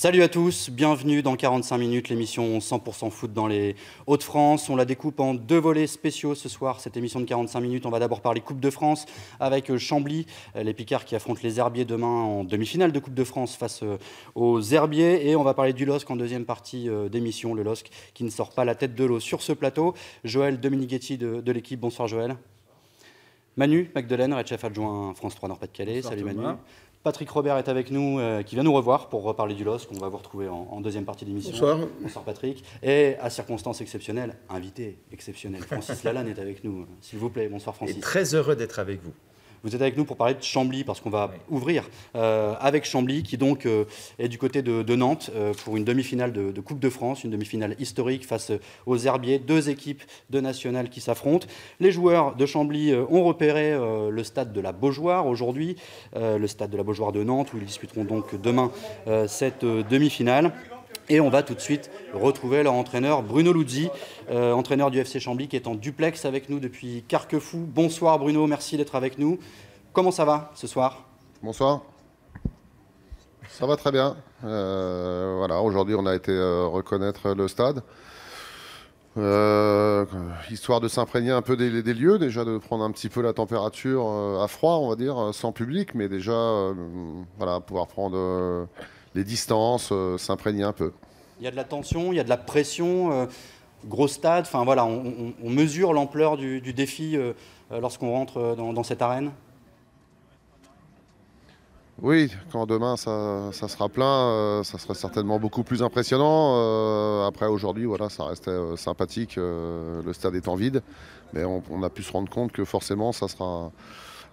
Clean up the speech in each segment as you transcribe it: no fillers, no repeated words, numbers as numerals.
Salut à tous, bienvenue dans 45 minutes, l'émission 100% foot dans les Hauts-de-France. On la découpe en deux volets spéciaux ce soir, cette émission de 45 minutes. On va d'abord parler Coupe de France avec Chambly, les Picards qui affrontent les Herbiers demain en demi-finale de Coupe de France face aux Herbiers. Et on va parler du LOSC en deuxième partie d'émission, le LOSC qui ne sort pas la tête de l'eau sur ce plateau. Joël Dominiguetti de l'équipe, bonsoir Joël. Manu Magdelaine, Red Chef adjoint France 3 Nord-Pas-de-Calais, salut Manu. Patrick Robert est avec nous, qui vient nous revoir pour reparler du LOSC. On va vous retrouver en deuxième partie d'émission. Bonsoir. Bonsoir Patrick. Et à circonstances exceptionnelles, invité exceptionnel, Francis Lalanne est avec nous, s'il vous plaît. Bonsoir Francis. Et très heureux d'être avec vous. Vous êtes avec nous pour parler de Chambly, parce qu'on va ouvrir avec Chambly, qui donc est du côté de Nantes pour une demi-finale de Coupe de France, une demi-finale historique face aux Herbiers, deux équipes de nationales qui s'affrontent. Les joueurs de Chambly ont repéré le stade de la Beaujoire aujourd'hui, le stade de la Beaujoire de Nantes, où ils disputeront donc demain cette demi-finale. Et on va tout de suite retrouver leur entraîneur Bruno Luzzi, entraîneur du FC Chambly, qui est en duplex avec nous depuis Carquefou. Bonsoir Bruno, merci d'être avec nous. Comment ça va ce soir ? Bonsoir. Ça va très bien. Voilà, aujourd'hui, on a été reconnaître le stade. Histoire de s'imprégner un peu des lieux, déjà de prendre un petit peu la température à froid, on va dire, sans public, mais déjà voilà, pouvoir prendre les distances, s'imprégner un peu. Il y a de la tension, il y a de la pression, gros stade, enfin voilà, on mesure l'ampleur du défi lorsqu'on rentre dans cette arène. Oui, quand demain ça sera plein, ça sera certainement beaucoup plus impressionnant. Après aujourd'hui, voilà, ça restait sympathique, le stade étant vide, mais on a pu se rendre compte que forcément ça sera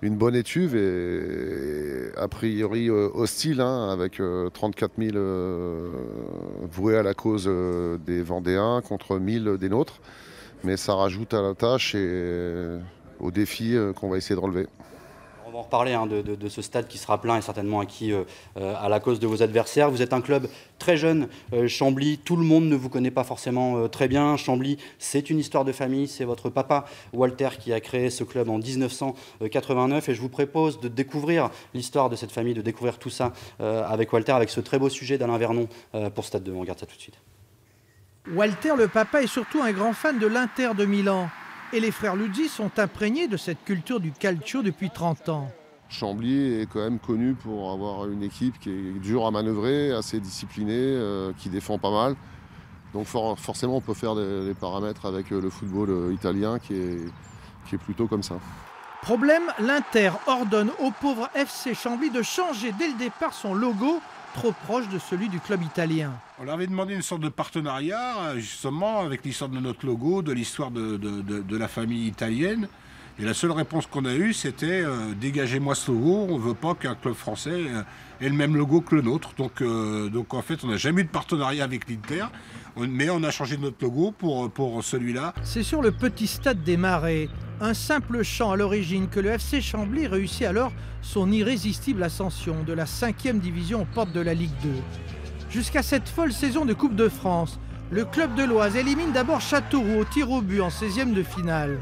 une bonne étuve et a priori hostile, hein, avec 34 000 voués à la cause des Vendéens contre 1000 des nôtres. Mais ça rajoute à la tâche et au défi qu'on va essayer de relever. On va en reparler de ce stade qui sera plein et certainement acquis à la cause de vos adversaires. Vous êtes un club très jeune, Chambly. Tout le monde ne vous connaît pas forcément très bien. Chambly, c'est une histoire de famille. C'est votre papa, Walter, qui a créé ce club en 1989. Et je vous propose de découvrir l'histoire de cette famille, de découvrir tout ça avec Walter, avec ce très beau sujet d'Alain Vernon pour Stade 2. On regarde ça tout de suite. Walter, le papa, est surtout un grand fan de l'Inter de Milan. Et les frères Luzzi sont imprégnés de cette culture du calcio depuis 30 ans. Chambly est quand même connu pour avoir une équipe qui est dure à manœuvrer, assez disciplinée, qui défend pas mal. Donc forcément, on peut faire des paramètres avec le football italien qui est plutôt comme ça. Problème, l'Inter ordonne au pauvre FC Chambly de changer dès le départ son logo, trop proche de celui du club italien. On leur avait demandé une sorte de partenariat, justement, avec l'histoire de notre logo, de l'histoire de la famille italienne. Et la seule réponse qu'on a eue, c'était dégagez-moi ce logo, on ne veut pas qu'un club français ait le même logo que le nôtre. Donc en fait, on n'a jamais eu de partenariat avec l'Inter, mais on a changé notre logo pour celui-là. C'est sur le petit stade des Marais, un simple champ à l'origine, que le FC Chambly réussit alors son irrésistible ascension de la 5e division aux portes de la Ligue 2. Jusqu'à cette folle saison de Coupe de France, le club de l'Oise élimine d'abord Châteauroux au tir au but en 16e de finale.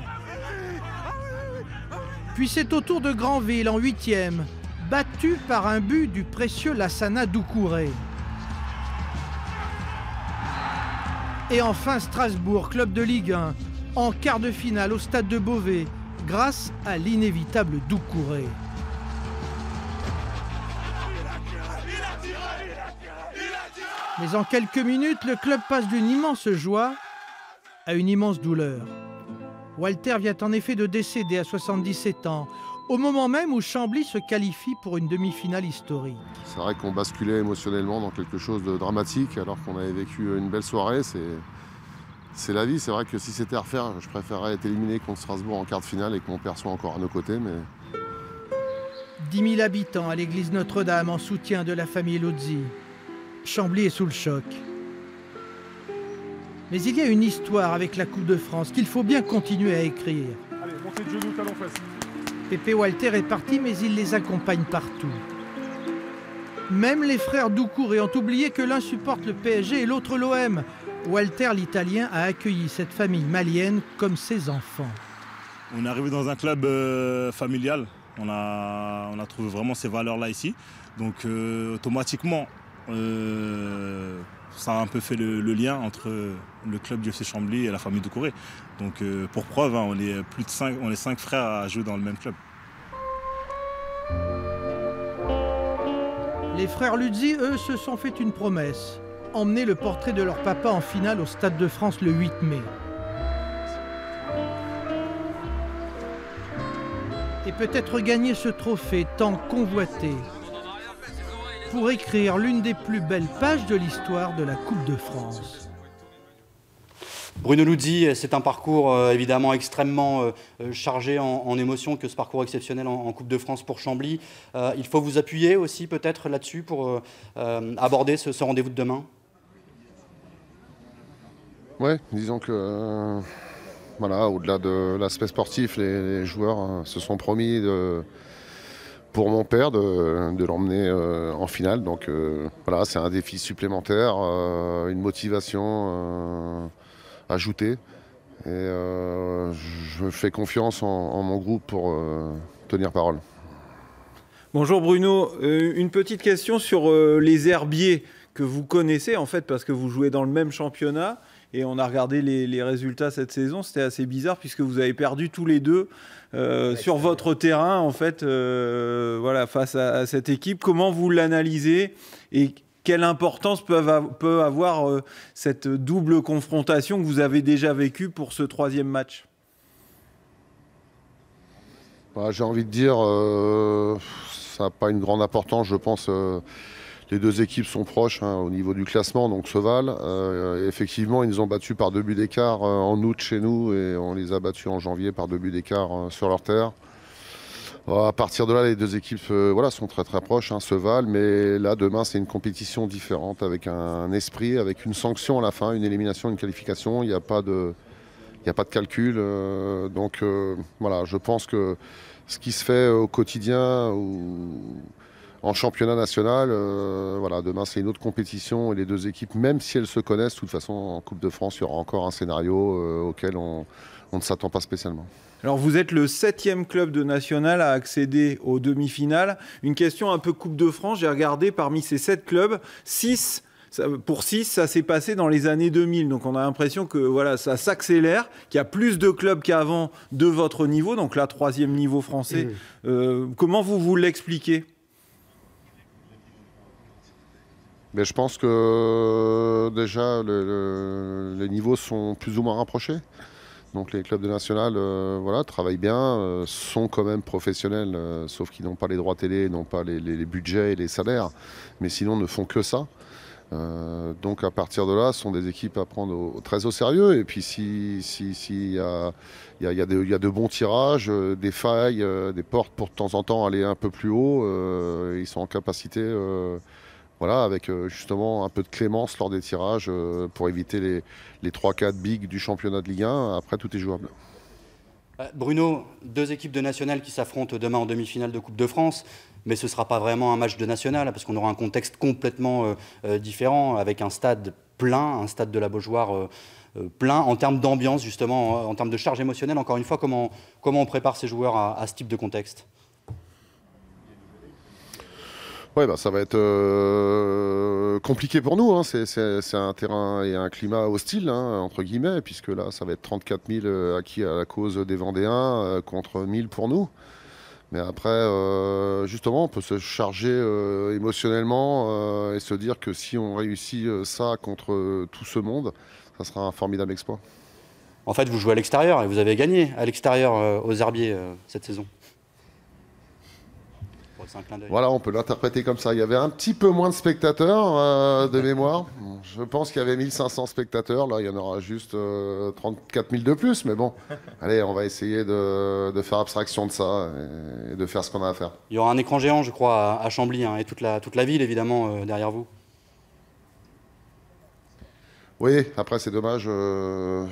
Puis c'est au tour de Granville en 8e, battu par un but du précieux Lassana Doucouré. Et enfin Strasbourg, club de Ligue 1, en quart de finale au stade de Beauvais, grâce à l'inévitable Doucouré. Mais en quelques minutes, le club passe d'une immense joie à une immense douleur. Walter vient en effet de décéder à 77 ans, au moment même où Chambly se qualifie pour une demi-finale historique. C'est vrai qu'on basculait émotionnellement dans quelque chose de dramatique alors qu'on avait vécu une belle soirée. C'est la vie. C'est vrai que si c'était à refaire, je préférerais être éliminé contre Strasbourg en quart de finale et que mon père soit encore à nos côtés. Mais 10 000 habitants à l'église Notre-Dame en soutien de la famille Luzzi. Chambly est sous le choc. Mais il y a une histoire avec la Coupe de France qu'il faut bien continuer à écrire. Allez, montez de genoux, talons fesses. Pépé Walter est parti, mais il les accompagne partout. Même les frères Doucouré ont oublié que l'un supporte le PSG et l'autre l'OM. Walter, l'Italien, a accueilli cette famille malienne comme ses enfants. On est arrivé dans un club familial. On a trouvé vraiment ces valeurs-là ici. Donc automatiquement, ça a un peu fait le lien entre le club du FC Chambly et la famille Doucouré. Donc pour preuve, hein, on est plus de 5, on est 5 frères à jouer dans le même club. Les frères Luzzi, eux, se sont fait une promesse. Emmener le portrait de leur papa en finale au Stade de France le 8 mai. Et peut-être gagner ce trophée tant convoité pour écrire l'une des plus belles pages de l'histoire de la Coupe de France. Bruno Luzzi, c'est un parcours évidemment extrêmement chargé en émotions que ce parcours exceptionnel en Coupe de France pour Chambly. Il faut vous appuyer aussi peut-être là-dessus pour aborder ce rendez-vous de demain. Oui, disons que voilà, au-delà de l'aspect sportif, les joueurs se sont promis pour mon père de l'emmener en finale. Donc voilà, c'est un défi supplémentaire, une motivation ajoutée. Et je fais confiance en mon groupe pour tenir parole. Bonjour Bruno, une petite question sur les herbiers que vous connaissez en fait parce que vous jouez dans le même championnat. Et on a regardé les résultats cette saison, c'était assez bizarre puisque vous avez perdu tous les deux sur votre terrain en fait, voilà, face à cette équipe. Comment vous l'analysez et quelle importance peut avoir cette double confrontation que vous avez déjà vécue pour ce 3e match? Bah, j'ai envie de dire, ça n'a pas une grande importance, je pense. Les deux équipes sont proches hein, au niveau du classement, donc Seval. Effectivement, ils nous ont battus par 2 buts d'écart en août chez nous et on les a battus en janvier par 2 buts d'écart sur leur terre. À partir de là, les deux équipes voilà, sont très très proches, hein, Seval. Mais là, demain, c'est une compétition différente avec un esprit, avec une sanction à la fin, une élimination, une qualification. Il n'y a pas de calcul. Donc voilà, je pense que ce qui se fait au quotidien en championnat national, voilà, demain c'est une autre compétition et les deux équipes, même si elles se connaissent, de toute façon en Coupe de France, il y aura encore un scénario auquel on ne s'attend pas spécialement. Alors vous êtes le 7e club de national à accéder aux demi-finales. Une question un peu Coupe de France, j'ai regardé parmi ces 7 clubs, 6, pour 6, ça s'est passé dans les années 2000. Donc on a l'impression que voilà, ça s'accélère, qu'il y a plus de clubs qu'avant de votre niveau, donc là 3e niveau français. Comment vous l'expliquez ? Mais je pense que déjà les niveaux sont plus ou moins rapprochés. Donc les clubs de national voilà, travaillent bien, sont quand même professionnels, sauf qu'ils n'ont pas les droits télé, n'ont pas les budgets et les salaires, mais sinon ne font que ça. Donc à partir de là, ce sont des équipes à prendre très au sérieux. Et puis s'il y a de bons tirages, des failles, des portes pour de temps en temps aller un peu plus haut, ils sont en capacité... Voilà, avec justement un peu de clémence lors des tirages pour éviter les 3-4 bigs du championnat de Ligue 1. Après, tout est jouable. Bruno, 2 équipes de national qui s'affrontent demain en demi-finale de Coupe de France, mais ce ne sera pas vraiment un match de national parce qu'on aura un contexte complètement différent avec un stade plein, un stade de la Beaujoire plein en termes d'ambiance justement, en termes de charge émotionnelle. Encore une fois, comment on prépare ces joueurs à ce type de contexte ? Ouais, bah, ça va être compliqué pour nous. Hein. C'est un terrain et un climat hostile, hein, entre guillemets, puisque là, ça va être 34 000 acquis à la cause des Vendéens contre 1000 pour nous. Mais après, justement, on peut se charger émotionnellement et se dire que si on réussit ça contre tout ce monde, ça sera un formidable exploit. En fait, vous jouez à l'extérieur et vous avez gagné à l'extérieur aux Herbiers cette saison. Voilà, on peut l'interpréter comme ça. Il y avait un petit peu moins de spectateurs de mémoire. Je pense qu'il y avait 1500 spectateurs. Là, il y en aura juste 34 000 de plus. Mais bon, allez, on va essayer de faire abstraction de ça et de faire ce qu'on a à faire. Il y aura un écran géant, je crois, à Chambly, hein, et toute la ville, évidemment, derrière vous. Oui, après, c'est dommage de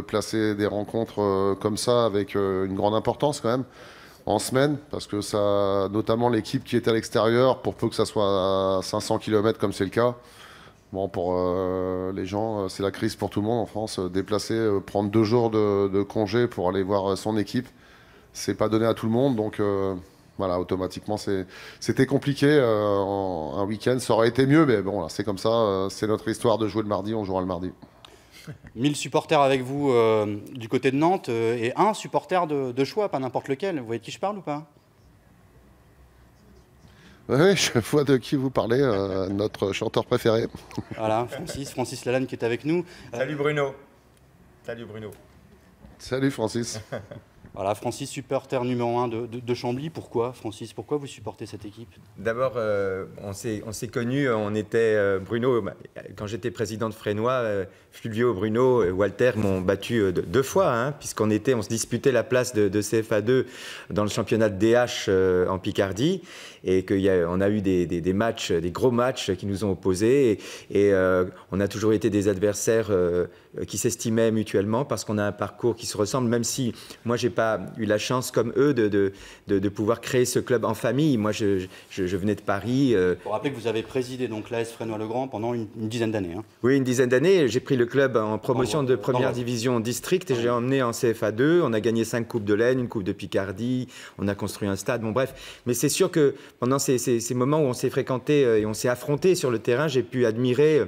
placer des rencontres comme ça avec une grande importance quand même. En semaine, parce que ça, notamment l'équipe qui est à l'extérieur, pour peu que ça soit à 500 km comme c'est le cas, bon, pour les gens, c'est la crise pour tout le monde en France. Déplacer, prendre 2 jours de congé pour aller voir son équipe, c'est pas donné à tout le monde. Donc Voilà, automatiquement, c'était compliqué. Un week-end, ça aurait été mieux, mais bon, là, c'est comme ça. C'est notre histoire de jouer le mardi, on jouera le mardi. 1000 supporters avec vous du côté de Nantes et un supporter de choix, pas n'importe lequel. Vous voyez de qui je parle ou pas? Oui, je vois de qui vous parlez, notre chanteur préféré. Voilà, Francis Lalanne qui est avec nous. Salut Bruno. Salut Bruno. Salut Francis. Voilà, Francis, supporter numéro 1 de Chambly. Pourquoi, Francis? Pourquoi vous supportez cette équipe? D'abord, on s'est connus, on était Bruno, quand j'étais président de Fresnois, Fulvio, Bruno, Walter m'ont battu 2 fois, hein, on se disputait la place de CFA2 dans le championnat de DH en Picardie, et qu'on a eu des matchs, des gros matchs qui nous ont opposés, et on a toujours été des adversaires qui s'estimaient mutuellement parce qu'on a un parcours qui se ressemble, même si moi j'ai pas eu la chance comme eux de pouvoir créer ce club en famille. Moi je venais de Paris. Pour rappeler que vous avez présidé donc l'AS Fresnois-le-Grand pendant une dizaine d'années. Hein. Oui, une dizaine d'années. J'ai pris le club en promotion de première division district et j'ai emmené en CFA2. On a gagné 5 coupes de l'Aisne, une coupe de Picardie, on a construit un stade, bon bref. Mais c'est sûr que pendant ces moments où on s'est fréquenté et on s'est affronté sur le terrain, j'ai pu admirer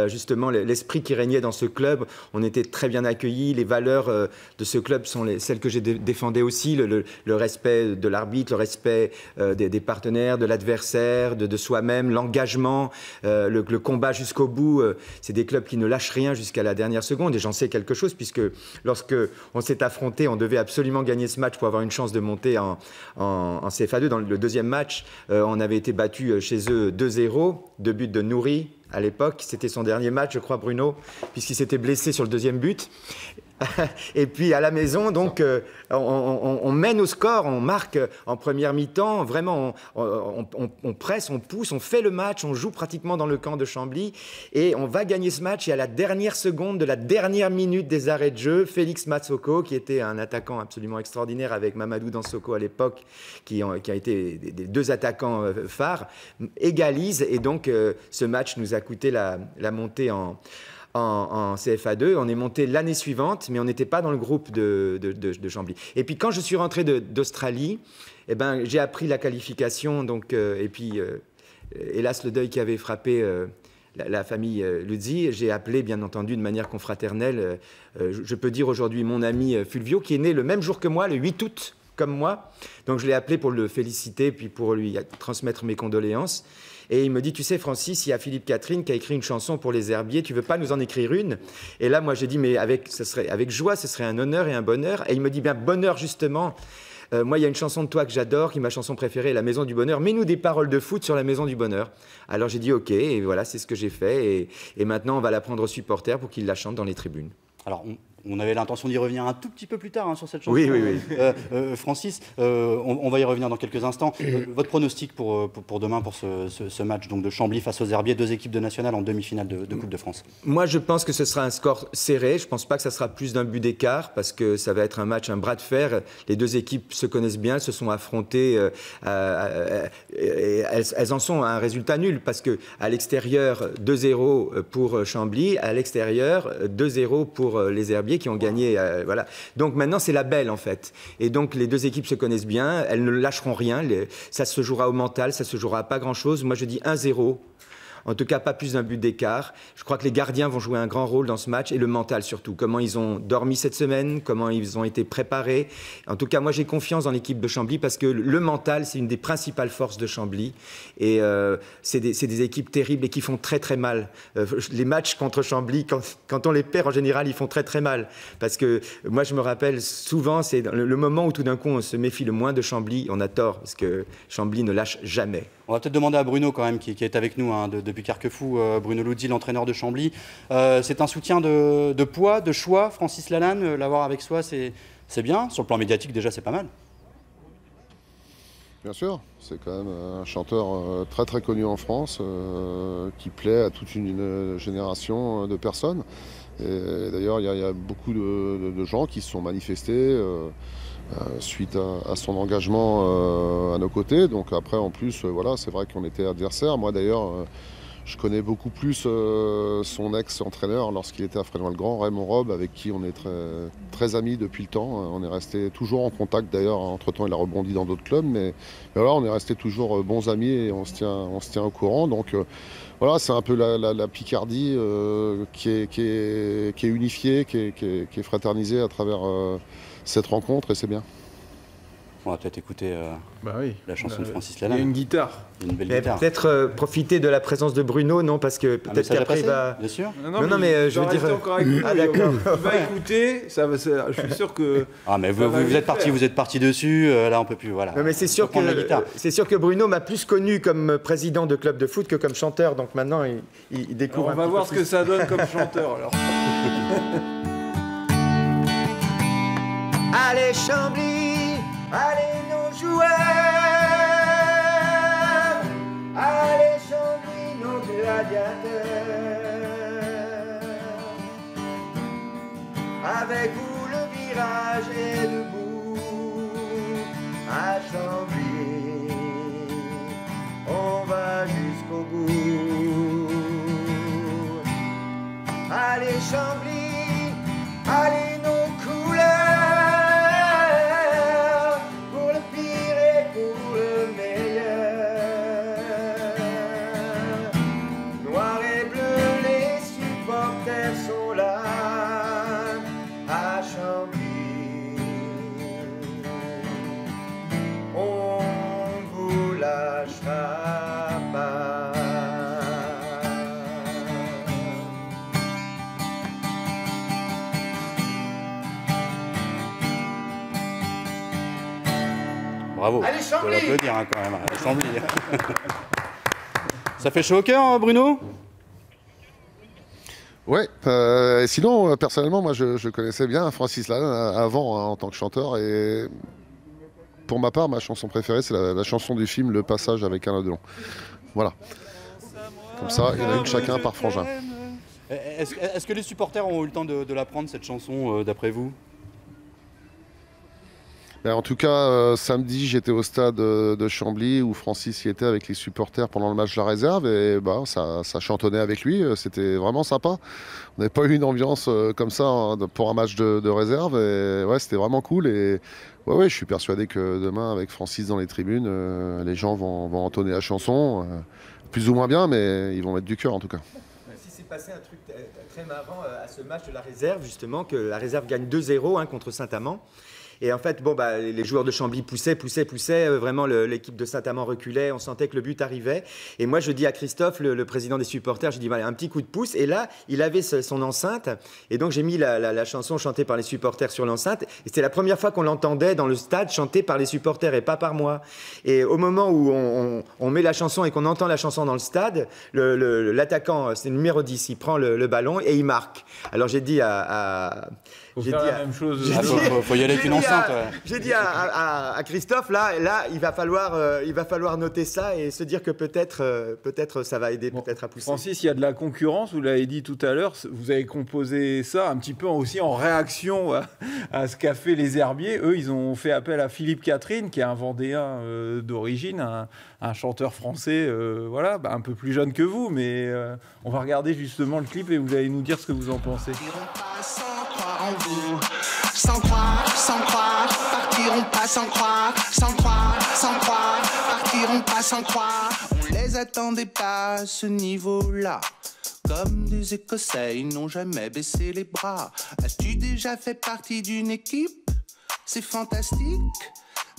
justement l'esprit qui régnait dans ce club. On était très bien accueillis, les valeurs de ce club sont celles que j'ai défendais aussi, le respect de l'arbitre, le respect des partenaires, de l'adversaire, de soi-même, l'engagement, le combat jusqu'au bout. C'est des clubs qui ne lâchent rien jusqu'à la dernière seconde, et j'en sais quelque chose puisque lorsque on s'est affronté, on devait absolument gagner ce match pour avoir une chance de monter en CFA2. Dans le deuxième match, on avait été battu chez eux 2-0, 2 buts de Nouri. À l'époque, c'était son dernier match, je crois, Bruno, puisqu'il s'était blessé sur le deuxième but. Et puis à la maison, donc, on mène au score, on marque en première mi-temps, vraiment, on presse, on pousse, on fait le match, on joue pratiquement dans le camp de Chambly, et on va gagner ce match. Et à la dernière seconde de la dernière minute des arrêts de jeu, Félix Matsoko, qui était un attaquant absolument extraordinaire avec Mamadou Dansoko à l'époque, qui a été des 2 attaquants phares, égalise, et donc ce match nous a coûté la montée en CFA2. On est monté l'année suivante, mais on n'était pas dans le groupe de Chambly. Et puis quand je suis rentré d'Australie, eh ben, j'ai appris la qualification. Donc, et puis, hélas, le deuil qui avait frappé la famille Luzzi, j'ai appelé, bien entendu, de manière confraternelle, je peux dire aujourd'hui mon ami Fulvio, qui est né le même jour que moi, le 8 août, comme moi. Donc je l'ai appelé pour le féliciter, puis pour lui transmettre mes condoléances. Et il me dit, tu sais Francis, il y a Philippe Catherine qui a écrit une chanson pour les herbiers, tu veux pas nous en écrire une? Et là, moi j'ai dit, mais avec joie, ce serait un honneur et un bonheur. Et il me dit, bien bonheur justement. Moi, il y a une chanson de toi que j'adore, qui est ma chanson préférée, La Maison du Bonheur. Mets-nous des paroles de foot sur La Maison du Bonheur. Alors j'ai dit, ok, et voilà, c'est ce que j'ai fait. Et maintenant, on va la prendre aux supporters pour qu'ils la chantent dans les tribunes. Alors, on avait l'intention d'y revenir un tout petit peu plus tard hein, sur cette chanson. Oui. Francis, on va y revenir dans quelques instants. Votre pronostic pour demain, pour ce match donc, de Chambly face aux Herbiers, 2 équipes de nationales en demi-finale de Coupe de France? Moi, je pense que ce sera un score serré. Je ne pense pas que ça sera plus d'un but d'écart parce que ça va être un match, un bras de fer. Les 2 équipes se connaissent bien, elles se sont affrontées. Elles en sont à un résultat nul parce qu'à l'extérieur, 2-0 pour Chambly, à l'extérieur, 2-0 pour les Herbiers qui ont gagné. Voilà. Donc maintenant, c'est la belle en fait. Et donc les 2 équipes se connaissent bien, elles ne lâcheront rien. Ça se jouera au mental, ça se jouera à pas grand-chose. Moi, je dis 1-0. En tout cas, pas plus d'un but d'écart. Je crois que les gardiens vont jouer un grand rôle dans ce match et le mental surtout. Comment ils ont dormi cette semaine, comment ils ont été préparés. En tout cas, moi, j'ai confiance dans l'équipe de Chambly parce que le mental, c'est une des principales forces de Chambly. Et c'est des équipes terribles et qui font très, très mal. Les matchs contre Chambly, quand on les perd, en général, ils font très, très mal. Parce que moi, je me rappelle souvent, c'est le moment où tout d'un coup, on se méfie le moins de Chambly. On a tort parce que Chambly ne lâche jamais. On va peut-être demander à Bruno quand même, qui est avec nous hein, depuis Carquefou, Bruno Luzzi, l'entraîneur de Chambly. C'est un soutien de poids, de choix, Francis Lalanne, l'avoir avec soi, c'est bien. Sur le plan médiatique, déjà, c'est pas mal. Bien sûr, c'est quand même un chanteur très très connu en France, qui plaît à toute une génération de personnes. Et d'ailleurs, il y a beaucoup de gens qui se sont manifestés suite à son engagement à nos côtés. Donc après, en plus, voilà, c'est vrai qu'on était adversaires. Moi d'ailleurs, Je connais beaucoup plus son ex-entraîneur lorsqu'il était à Fresnoy-le-Grand, Raymond Robe, avec qui on est très amis depuis le temps. On est resté toujours en contact d'ailleurs. Entre-temps, il a rebondi dans d'autres clubs, mais voilà, on est resté toujours bons amis et on se tient au courant. Donc voilà, c'est un peu la Picardie qui est unifiée, qui est fraternisée à travers cette rencontre, et c'est bien. On va peut-être écouter la chanson de Francis Il y a Lalanne. une guitare. Une belle guitare. Peut-être profiter de la présence de Bruno, non, parce que peut-être qu'après il va... Bien sûr. Non, mais je veux dire... Encore avec nous, Ah, d'accord. il va écouter, je suis sûr que... Ah, mais vous êtes parti dessus, là on peut plus, voilà. Non, mais c'est sûr que Bruno m'a plus connu comme président de club de foot que comme chanteur, donc maintenant il découvre Alors, on va voir ce que ça donne comme chanteur, alors. Allez Chambly, allez nos joueurs, allez Chambly, nos gladiateurs. Avec vous le virage est debout, à Chambly, on va jusqu'au bout. Allez Chambly, allez nos couleurs, pour le pire et pour le meilleur. Noir et bleu, les supporters sont là, à Chambly. On vous lâchera pas. Bravo. Allez, On peut Chambly. l'applaudir quand même. Allez, Chambly. Ça fait chaud au cœur, Bruno? Ouais, sinon, personnellement, moi je connaissais bien Francis Lalanne avant en tant que chanteur, et pour ma part, ma chanson préférée, c'est la chanson du film Le Passage avec Alain Delon. Voilà. Comme ça, il y en a une chacun par frangin. Est-ce que les supporters ont eu le temps de l'apprendre, cette chanson, d'après vous? En tout cas, samedi, j'étais au stade de Chambly où Francis y était avec les supporters pendant le match de la réserve, et ça chantonnait avec lui. C'était vraiment sympa. On n'avait pas eu une ambiance comme ça pour un match de réserve, et ouais, c'était vraiment cool. Et ouais, je suis persuadé que demain, avec Francis dans les tribunes, les gens vont entonner la chanson, plus ou moins bien, mais ils vont mettre du cœur en tout cas. Si c'est passé un truc très marrant à ce match de la réserve, justement, que la réserve gagne 2-0 contre Saint-Amand. Et en fait, les joueurs de Chambly poussaient. Vraiment, l'équipe de Saint-Amand reculait. On sentait que le but arrivait. Et moi, je dis à Christophe, le président des supporters, je dis un petit coup de pouce. Et là, il avait son enceinte. Et donc, j'ai mis la chanson chantée par les supporters sur l'enceinte. Et c'était la première fois qu'on l'entendait dans le stade chantée par les supporters et pas par moi. Et au moment où on met la chanson et qu'on entend la chanson dans le stade, l'attaquant, c'est le numéro 10, il prend le ballon et il marque. Alors, j'ai dit Faut faire la même chose. Faut y aller avec une enceinte. J'ai dit à Christophe, là, il va falloir noter ça et se dire que peut-être ça va aider peut-être à pousser. Francis, il y a de la concurrence, vous l'avez dit tout à l'heure, vous avez composé ça un petit peu aussi en réaction à ce qu'a fait les Herbiers. Eux, ils ont fait appel à Philippe Catherine, qui est un Vendéen d'origine, un chanteur français, un peu plus jeune que vous, mais on va regarder justement le clip et vous allez nous dire ce que vous en pensez. Sans croire, partiront pas sans croire, partiront pas sans croire. On les attendait pas à ce niveau-là. Comme des Écossais, ils n'ont jamais baissé les bras. As-tu déjà fait partie d'une équipe? C'est fantastique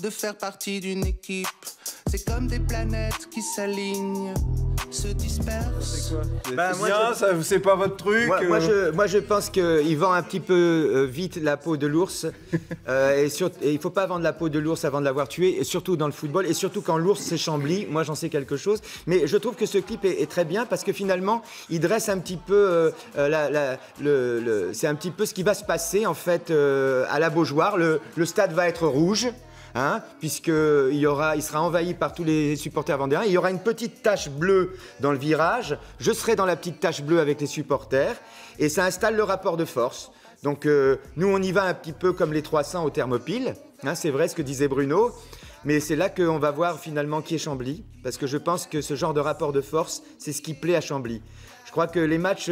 de faire partie d'une équipe. C'est comme des planètes qui s'alignent, se dispersent. C'est pas votre truc. Moi, je pense qu'il vend un petit peu vite la peau de l'ours. Et il faut pas vendre la peau de l'ours avant de l'avoir tué, et surtout dans le football, et surtout quand l'ours c'est Chambly. Moi, j'en sais quelque chose. Mais je trouve que ce clip est très bien parce que finalement, il dresse un petit peu c'est un petit peu ce qui va se passer en fait à la Beaujoire. Le stade va être rouge. Puisqu'il sera envahi par tous les supporters vendéens. Il y aura une petite tache bleue dans le virage. Je serai dans la petite tache bleue avec les supporters. Et ça installe le rapport de force. Donc nous, on y va un petit peu comme les 300 au Thermopyle. C'est vrai ce que disait Bruno. Mais c'est là qu'on va voir finalement qui est Chambly, parce que je pense que ce genre de rapport de force, c'est ce qui plaît à Chambly. Je crois que les matchs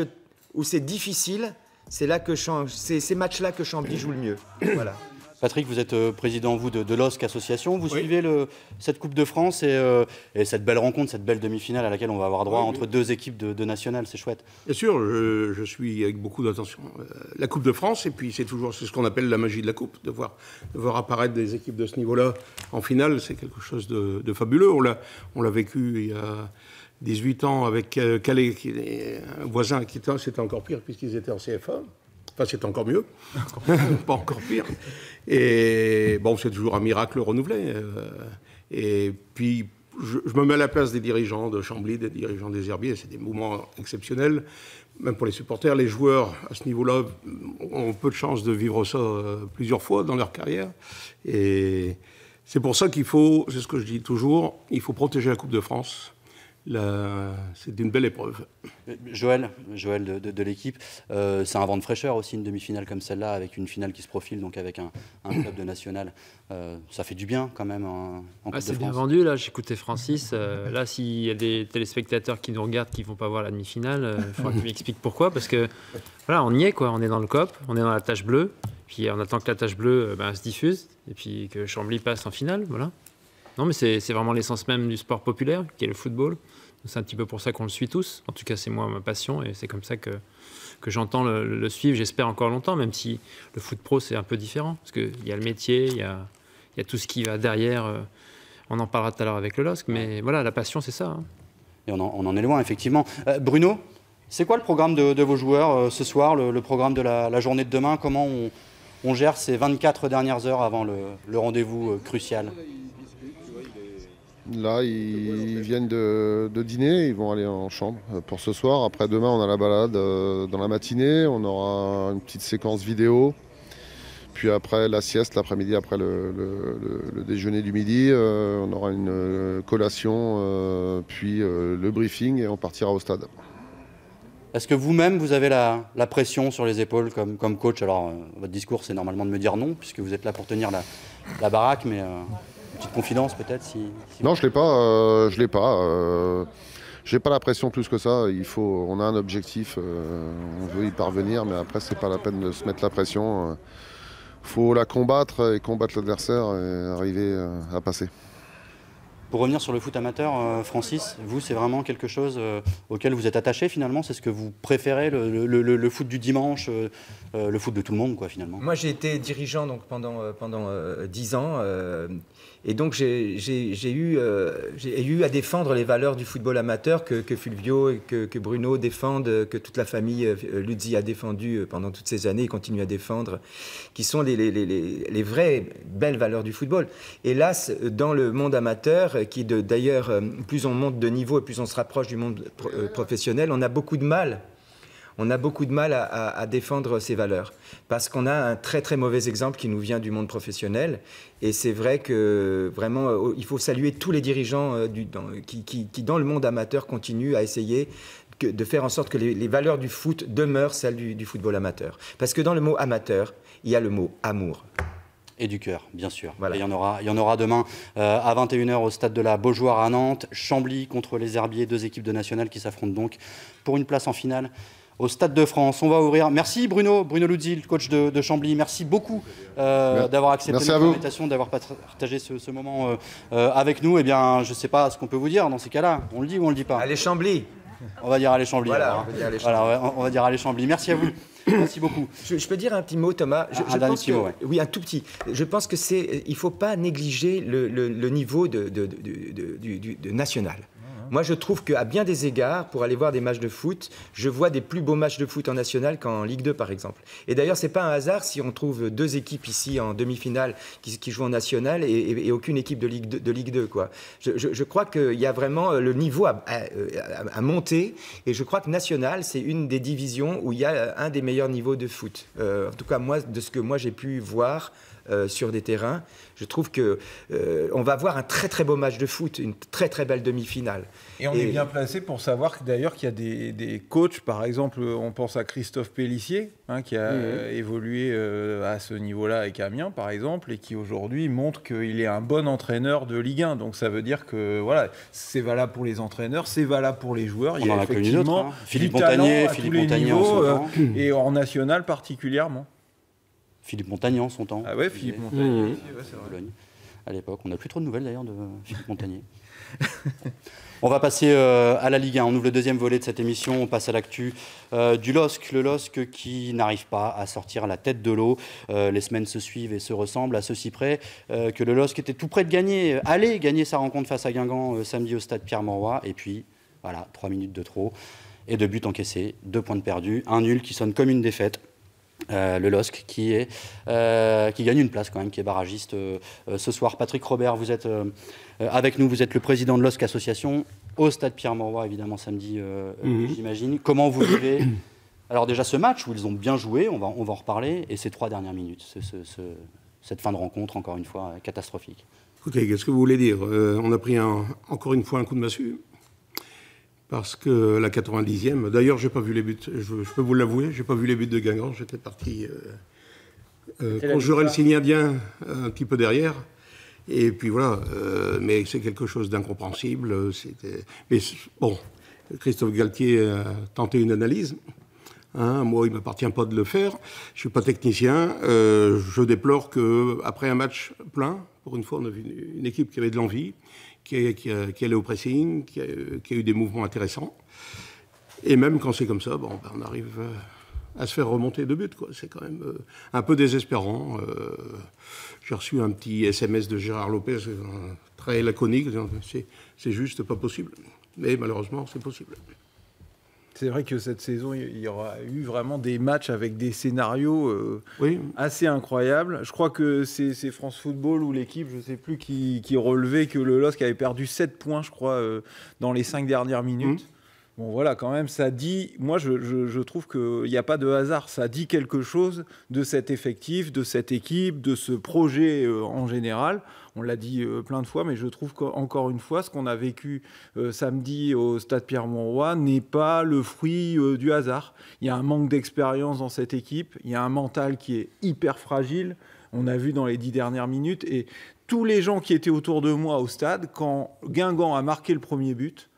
où c'est difficile, c'est ces matchs-là que Chambly joue le mieux. Voilà. Patrick, vous êtes président, vous, de l'OSC Association. Vous suivez cette Coupe de France et cette belle rencontre, cette belle demi-finale à laquelle on va avoir droit entre deux équipes de nationales. C'est chouette. Bien sûr, je suis avec beaucoup d'attention la Coupe de France. Et puis, c'est ce qu'on appelle la magie de la Coupe. De voir apparaître des équipes de ce niveau-là en finale, c'est quelque chose de fabuleux. On l'a vécu il y a 18 ans avec Calais, qui est un voisin, c'était encore pire puisqu'ils étaient en CFA. Enfin, c'est encore mieux, pas encore pire. Et bon, c'est toujours un miracle renouvelé. Et puis, je me mets à la place des dirigeants de Chambly, des dirigeants des Herbiers. C'est des moments exceptionnels, même pour les supporters. Les joueurs, à ce niveau-là, ont peu de chance de vivre ça plusieurs fois dans leur carrière. Et c'est pour ça qu'il faut, c'est ce que je dis toujours, il faut protéger la Coupe de France. C'est une belle épreuve. Joël de l'équipe, c'est un vent de fraîcheur aussi, une demi-finale comme celle-là, avec une finale qui se profile, donc avec un club de national. Ça fait du bien quand même en Coupe de France. C'est bien vendu, là, j'écoutais Francis. Là, s'il y a des téléspectateurs qui nous regardent qui ne vont pas voir la demi-finale, il faudra qu'il m'explique pourquoi. Parce que voilà, on y est, quoi. On est dans le COP, on est dans la tache bleue, puis on attend que la tache bleue se diffuse, et puis que Chambly passe en finale, voilà. Non, mais c'est vraiment l'essence même du sport populaire, qui est le football. C'est un petit peu pour ça qu'on le suit tous. En tout cas, c'est moi ma passion, et c'est comme ça que j'entends le suivre, j'espère encore longtemps, même si le foot pro, c'est un peu différent. Parce qu'il y a le métier, il y a tout ce qui va derrière. On en parlera tout à l'heure avec le LOSC, mais voilà, la passion, c'est ça. Hein. Et on en est loin, effectivement. Bruno, c'est quoi le programme de vos joueurs ce soir, le programme de la journée de demain? Comment on gère ces 24 dernières heures avant le rendez-vous crucial? Là, ils viennent de dîner, ils vont aller en chambre pour ce soir. Après, demain, on a la balade dans la matinée, on aura une petite séquence vidéo. Puis après, la sieste, l'après-midi, après le déjeuner du midi, on aura une collation, puis le briefing et on partira au stade. Est-ce que vous-même, vous avez la pression sur les épaules comme coach? Alors, votre discours, c'est normalement de me dire non, puisque vous êtes là pour tenir la baraque, mais... petite confidence peut-être Non, je l'ai pas. J'ai pas la pression plus que ça. On a un objectif, on veut y parvenir, mais après c'est pas la peine de se mettre la pression. Faut la combattre et combattre l'adversaire et arriver à passer. Pour revenir sur le foot amateur, Francis, vous, c'est vraiment quelque chose auquel vous êtes attaché finalement? C'est ce que vous préférez, le foot du dimanche, le foot de tout le monde, quoi, finalement? Moi, j'ai été dirigeant donc, pendant 10 ans. Et donc, j'ai eu à défendre les valeurs du football amateur que Fulvio et que Bruno défendent, que toute la famille Luzzi a défendu pendant toutes ces années et continue à défendre, qui sont les vraies belles valeurs du football. Hélas, dans le monde amateur, qui d'ailleurs, plus on monte de niveau et plus on se rapproche du monde professionnel, on a beaucoup de mal. On a beaucoup de mal à défendre ces valeurs parce qu'on a un très très mauvais exemple qui nous vient du monde professionnel. Et c'est vrai que vraiment, il faut saluer tous les dirigeants qui dans le monde amateur, continuent à essayer de faire en sorte que les valeurs du foot demeurent celles du football amateur. Parce que dans le mot amateur, il y a le mot amour. Et du cœur, bien sûr. Voilà. Et il y en aura demain à 21h au stade de la Beaujoire à Nantes. Chambly contre les Herbiers, deux équipes de nationales qui s'affrontent donc pour une place en finale au Stade de France. On va ouvrir. Merci Bruno Luzzi, le coach de Chambly. Merci beaucoup d'avoir accepté notre invitation, d'avoir partagé ce moment avec nous. Eh bien, je ne sais pas ce qu'on peut vous dire dans ces cas-là. On le dit ou on ne le dit pas? Allez Chambly. On va dire allez Chambly. Voilà, alors. On va dire allez Chambly. Merci à vous. Merci beaucoup. Je peux dire un petit mot, Thomas? Oui, un tout petit. Je pense que il ne faut pas négliger le niveau de national. Moi, je trouve qu'à bien des égards, pour aller voir des matchs de foot, je vois des plus beaux matchs de foot en national qu'en Ligue 2, par exemple. Et d'ailleurs, ce n'est pas un hasard si on trouve deux équipes ici en demi-finale qui jouent en national et aucune équipe de Ligue 2. Quoi. Je crois qu'il y a vraiment le niveau à monter. Et je crois que national, c'est une des divisions où il y a un des meilleurs niveaux de foot. En tout cas, moi, de ce que moi j'ai pu voir sur des terrains, je trouve qu'on va avoir un très très beau match de foot, une très très belle demi-finale. Et on est bien placé pour savoir d'ailleurs qu'il y a des coachs, par exemple, on pense à Christophe Pélissier, qui a évolué à ce niveau-là avec Amiens, par exemple, et qui aujourd'hui montre qu'il est un bon entraîneur de Ligue 1. Donc ça veut dire que voilà, c'est valable pour les entraîneurs, c'est valable pour les joueurs. Il y a effectivement Philippe Montagnier, et en national particulièrement. Philippe Montagnier en son temps. Ah ouais, Philippe Montagnier, c'est vrai. À l'époque, on n'a plus trop de nouvelles d'ailleurs de Philippe Montagnier. On va passer à la Ligue 1. On ouvre le deuxième volet de cette émission. On passe à l'actu du LOSC. Le LOSC qui n'arrive pas à sortir la tête de l'eau. Les semaines se suivent et se ressemblent à ceci près que le LOSC était tout près de gagner, allait gagner sa rencontre face à Guingamp samedi au stade Pierre-Mauroy. Et puis, voilà, 3 minutes de trop et 2 buts encaissés, 2 points de perdus, un nul qui sonne comme une défaite. Le LOSC qui gagne une place quand même, qui est barragiste ce soir. Patrick Robert, vous êtes avec nous, vous êtes le président de LOSC Association au stade Pierre-Mauroy, évidemment samedi, j'imagine. Comment vous vivez alors déjà ce match où ils ont bien joué, on va en reparler, et ces 3 dernières minutes, cette fin de rencontre encore une fois catastrophique. Écoutez, qu'est-ce que vous voulez dire? On a pris encore une fois un coup de massue. Parce que la 90e, d'ailleurs, j'ai pas vu les buts, je peux vous l'avouer, j'ai pas vu les buts de Guingamp, j'étais parti conjurer le signe indien un petit peu derrière. Et puis voilà, mais c'est quelque chose d'incompréhensible. Mais bon, Christophe Galtier a tenté une analyse. Moi, il ne m'appartient pas de le faire. Je ne suis pas technicien. Je déplore qu'après un match plein, pour une fois, on a vu une équipe qui avait de l'envie, qui allait au pressing, qui a eu des mouvements intéressants. Et même quand c'est comme ça, on arrive à se faire remonter 2 buts. C'est quand même un peu désespérant. J'ai reçu un petit SMS de Gérard Lopez, très laconique, c'est juste pas possible. Mais malheureusement, c'est possible. C'est vrai que cette saison, il y aura eu vraiment des matchs avec des scénarios assez incroyables. Je crois que c'est France Football ou l'équipe, je ne sais plus, qui relevait que le LOSC avait perdu 7 points, je crois, dans les 5 dernières minutes. Bon, voilà, quand même, ça dit... Moi, je trouve qu'il n'y a pas de hasard. Ça dit quelque chose de cet effectif, de cette équipe, de ce projet en général. On l'a dit plein de fois, mais je trouve qu'encore une fois, ce qu'on a vécu samedi au stade Pierre-Mauroy n'est pas le fruit du hasard. Il y a un manque d'expérience dans cette équipe. Il y a un mental qui est hyper fragile. On a vu dans les 10 dernières minutes. Et tous les gens qui étaient autour de moi au stade, quand Guingamp a marqué le premier but,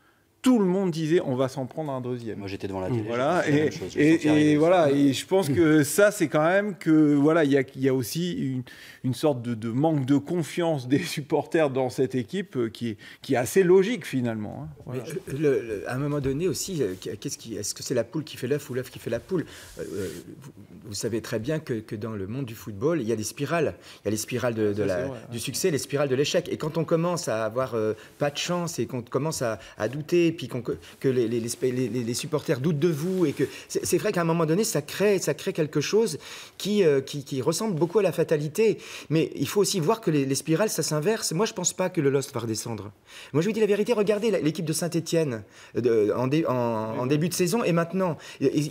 tout le monde disait on va s'en prendre un deuxième. Moi j'étais devant la télé. Voilà, et voilà, et je pense que ça c'est quand même que voilà, il y a aussi une sorte de manque de confiance des supporters dans cette équipe qui est assez logique finalement. Voilà. Mais à un moment donné aussi, est-ce que c'est la poule qui fait l'œuf ou l'œuf qui fait la poule? Vous savez très bien que dans le monde du football, il y a des spirales. Il y a les spirales du succès, les spirales de l'échec. Et quand on commence à avoir pas de chance et qu'on commence à douter, puis que les supporters doutent de vous, et que c'est vrai qu'à un moment donné, ça crée quelque chose qui ressemble beaucoup à la fatalité. Mais il faut aussi voir que les spirales, ça s'inverse. Moi, je ne pense pas que le LOSC va redescendre. Moi, je vous dis la vérité. Regardez l'équipe de Saint-Étienne en début de saison et maintenant.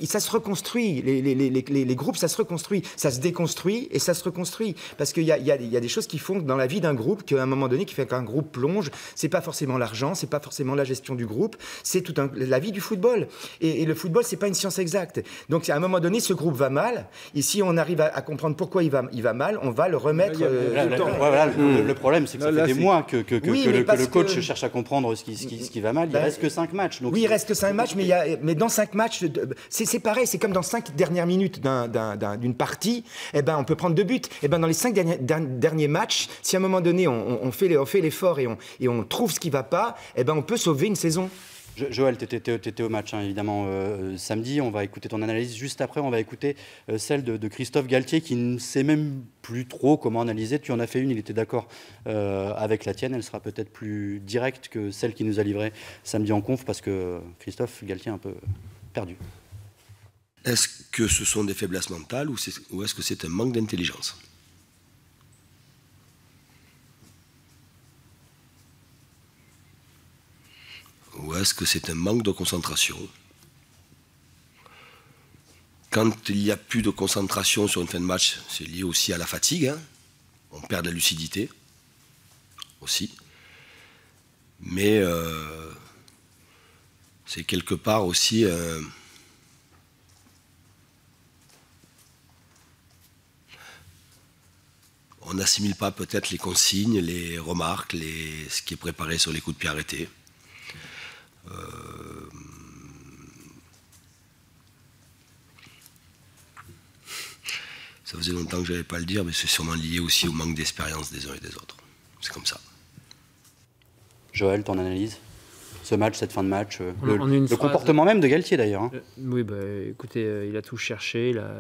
Ça se reconstruit. Les groupes, ça se reconstruit. Ça se déconstruit et ça se reconstruit. Parce qu'il y a des choses qui font dans la vie d'un groupe qu'à un moment donné, qui fait qu'un groupe plonge. Ce n'est pas forcément l'argent, ce n'est pas forcément la gestion du groupe. C'est la vie du football. Et le football, c'est pas une science exacte. Donc, à un moment donné, ce groupe va mal. Et si on arrive à comprendre pourquoi il va mal, on va le remettre le problème, c'est que ça fait des mois que le coach cherche à comprendre ce qui va mal. Il reste que 5 matchs. Donc oui, il reste que 5 matchs, mais dans 5 matchs, c'est pareil. C'est comme dans 5 dernières minutes d'une partie, on peut prendre 2 buts. Dans les 5 derniers matchs, si à un moment donné, on fait l'effort et on trouve ce qui ne va pas, on peut sauver une saison. Joël, tu étais au match, évidemment, samedi. On va écouter ton analyse. Juste après, on va écouter celle de Christophe Galtier, qui ne sait même plus trop comment analyser. Tu en as fait une, il était d'accord avec la tienne. Elle sera peut-être plus directe que celle qui nous a livrée samedi en conf, parce que Christophe Galtier est un peu perdu. Est-ce que ce sont des faiblesses mentales ou est-ce que c'est un manque d'intelligence ? Ou est-ce que c'est un manque de concentration? Quand il n'y a plus de concentration sur une fin de match, c'est lié aussi à la fatigue. On perd de la lucidité aussi. Mais C'est quelque part aussi... on n'assimile pas peut-être les consignes, les remarques, ce qui est préparé sur les coups de pied arrêtés. Ça faisait longtemps que je n'avais pas le dire, mais c'est sûrement lié aussi au manque d'expérience des uns et des autres. C'est comme ça. Joël, ton analyse ? Ce match, cette fin de match, le comportement même de Galtier d'ailleurs. Oui, écoutez, il a tout cherché, il a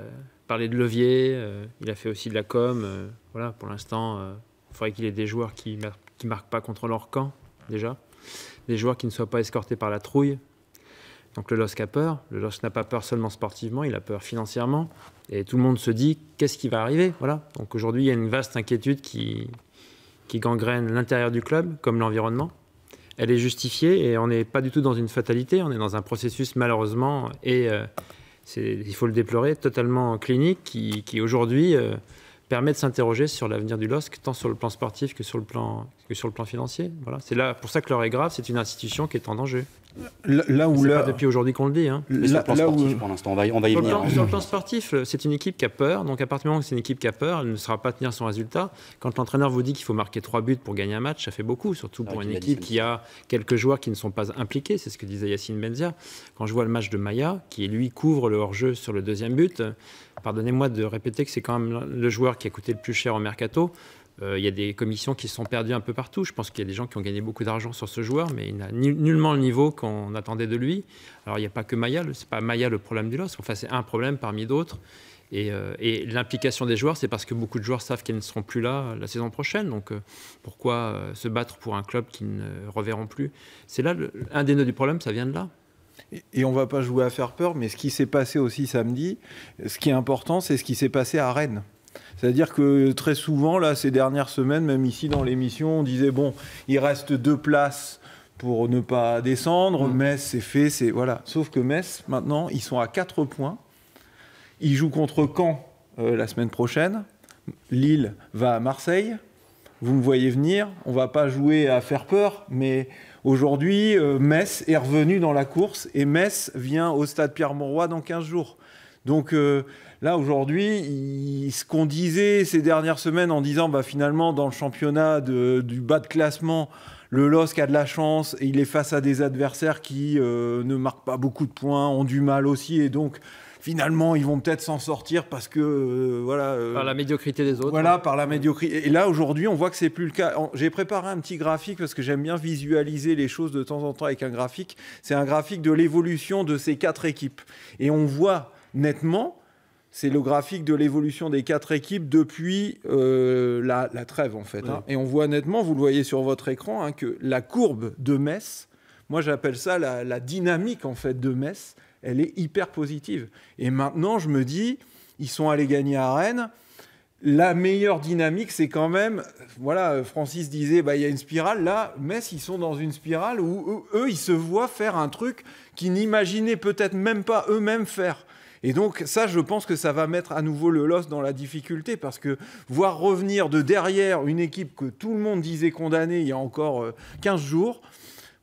parlé de levier, il a fait aussi de la com. Voilà, pour l'instant, il faudrait qu'il ait des joueurs qui ne marquent pas contre leur camp, déjà. Des joueurs qui ne soient pas escortés par la trouille. Donc le LOSC a peur. Le LOSC n'a pas peur seulement sportivement, il a peur financièrement. Et tout le monde se dit, qu'est-ce qui va arriver ? Voilà. Donc aujourd'hui, il y a une vaste inquiétude qui gangrène l'intérieur du club, comme l'environnement. Elle est justifiée et on n'est pas du tout dans une fatalité, on est dans un processus malheureusement, et il faut le déplorer, totalement clinique, qui aujourd'hui permet de s'interroger sur l'avenir du LOSC, tant sur le plan sportif que sur le plan financier. Voilà. C'est là, pour ça que l'heure est grave, c'est une institution qui est en danger. Pas depuis aujourd'hui qu'on le dit. Hein. Mais sur le plan sportif, pour l'instant, on va y venir. Sur le plan sportif, c'est une équipe qui a peur. Donc à partir du moment où c'est une équipe qui a peur, elle ne saura pas tenir son résultat. Quand l'entraîneur vous dit qu'il faut marquer 3 buts pour gagner un match, ça fait beaucoup, surtout pour une équipe qui a quelques joueurs qui ne sont pas impliqués. C'est ce que disait Yacine Benzia. Quand je vois le match de Maya, qui lui couvre le hors-jeu sur le deuxième but, pardonnez-moi de répéter que c'est quand même le joueur qui a coûté le plus cher au mercato. Il y a des commissions qui se sont perdues un peu partout. Je pense qu'il y a des gens qui ont gagné beaucoup d'argent sur ce joueur, mais il n'a nullement le niveau qu'on attendait de lui. Alors, il n'y a pas que Maya. C'est pas Maya le problème du LOSC. Enfin, c'est un problème parmi d'autres. Et l'implication des joueurs, c'est parce que beaucoup de joueurs savent qu'ils ne seront plus là la saison prochaine. Donc, pourquoi se battre pour un club qu'ils ne reverront plus ? C'est là, un des nœuds du problème, ça vient de là. Et on ne va pas jouer à faire peur, mais ce qui s'est passé aussi samedi, ce qui est important, c'est ce qui s'est passé à Rennes. C'est-à-dire que très souvent, là, ces dernières semaines, même ici dans l'émission, on disait, bon, il reste 2 places pour ne pas descendre. Metz, c'est fait, voilà. Sauf que Metz, maintenant, ils sont à 4 points. Ils jouent contre Caen la semaine prochaine. Lille va à Marseille. Vous me voyez venir. On ne va pas jouer à faire peur, mais aujourd'hui, Metz est revenu dans la course et Metz vient au stade Pierre-Mauroy dans 15 jours. Donc là, aujourd'hui, ce qu'on disait ces dernières semaines en disant finalement, dans le championnat du bas de classement, le LOSC a de la chance et il est face à des adversaires qui ne marquent pas beaucoup de points, ont du mal aussi, et donc finalement, ils vont peut-être s'en sortir parce que... par la médiocrité des autres. Voilà, par la médiocrité. Et là, aujourd'hui, on voit que c'est plus le cas. J'ai préparé un petit graphique parce que j'aime bien visualiser les choses de temps en temps avec un graphique. C'est un graphique de l'évolution de ces 4 équipes. Et on voit nettement, c'est le graphique de l'évolution des 4 équipes depuis la trêve, en fait. Oui. Et on voit nettement, vous le voyez sur votre écran, que la courbe de Metz, moi j'appelle ça la dynamique, en fait, de Metz, elle est hyper positive. Et maintenant, je me dis, ils sont allés gagner à Rennes. La meilleure dynamique, c'est quand même... Voilà, Francis disait, il y a une spirale. Là, Metz, ils sont dans une spirale où eux, ils se voient faire un truc qu'ils n'imaginaient peut-être même pas eux-mêmes faire. Et donc, ça, je pense que ça va mettre à nouveau le LOSC dans la difficulté, parce que voir revenir de derrière une équipe que tout le monde disait condamnée il y a encore 15 jours...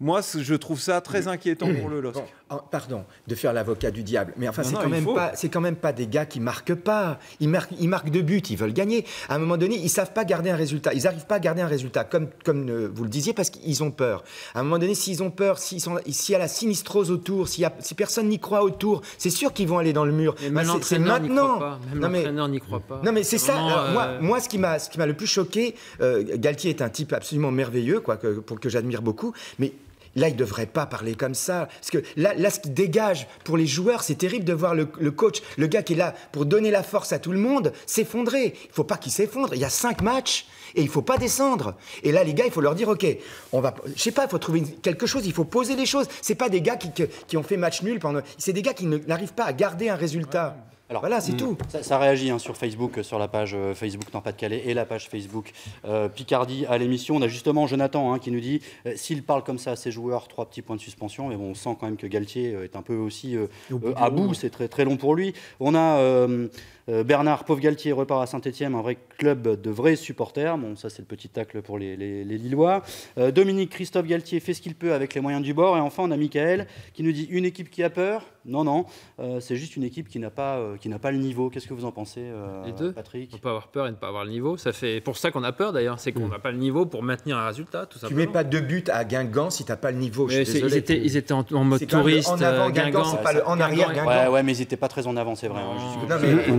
Moi, je trouve ça très inquiétant pour le LOSC. Bon, pardon de faire l'avocat du diable, mais enfin, c'est quand même pas des gars qui marquent pas. Ils marquent 2 buts, ils veulent gagner. À un moment donné, ils savent pas garder un résultat. Ils n'arrivent pas à garder un résultat, comme vous le disiez, parce qu'ils ont peur. À un moment donné, s'ils ont peur, s'il y a la sinistrose autour, si personne n'y croit autour, c'est sûr qu'ils vont aller dans le mur. Mais c'est maintenant. Même l'entraîneur n'y croit pas. Non, mais c'est ça. Moi, ce qui m'a le plus choqué, Galtier est un type absolument merveilleux, que j'admire beaucoup, mais là, il ne devrait pas parler comme ça. Parce que là, ce qui dégage pour les joueurs, c'est terrible de voir le coach, le gars qui est là pour donner la force à tout le monde, s'effondrer. Il ne faut pas qu'il s'effondre. Il y a 5 matchs et il ne faut pas descendre. Et là, les gars, il faut leur dire, OK, je ne sais pas, il faut trouver quelque chose, il faut poser les choses. Ce n'est pas des gars qui ont fait match nul. C'est des gars qui n'arrivent pas à garder un résultat. Alors voilà, c'est tout. Ça réagit sur Facebook, sur la page Facebook Nord-Pas-de-Calais et la page Facebook Picardie à l'émission. On a justement Jonathan qui nous dit s'il parle comme ça à ses joueurs, 3 petits points de suspension. Mais bon, on sent quand même que Galtier est un peu aussi à bout. C'est très, très long pour lui. On a Bernard, pauvre Galtier, repart à Saint-Etienne, un vrai club de vrais supporters. Bon, ça, c'est le petit tacle pour les Lillois. Dominique, Christophe Galtier fait ce qu'il peut avec les moyens du bord. Et enfin, on a Michael qui nous dit une équipe qui a peur. Non, c'est juste une équipe qui n'a pas le niveau. Qu'est-ce que vous en pensez, les deux, Patrick? On peut avoir peur et ne pas avoir le niveau. Ça fait pour ça qu'on a peur d'ailleurs, c'est qu'on n'a pas le niveau pour maintenir un résultat, tout simplement. Tu mets pas 2 buts à Guingamp si tu n'as pas le niveau. Je suis désolé. Ils étaient en mode touriste. En avant Guingamp, c'est pas en arrière Guingamp. Ouais, mais ils n'étaient pas très en avant, c'est vrai.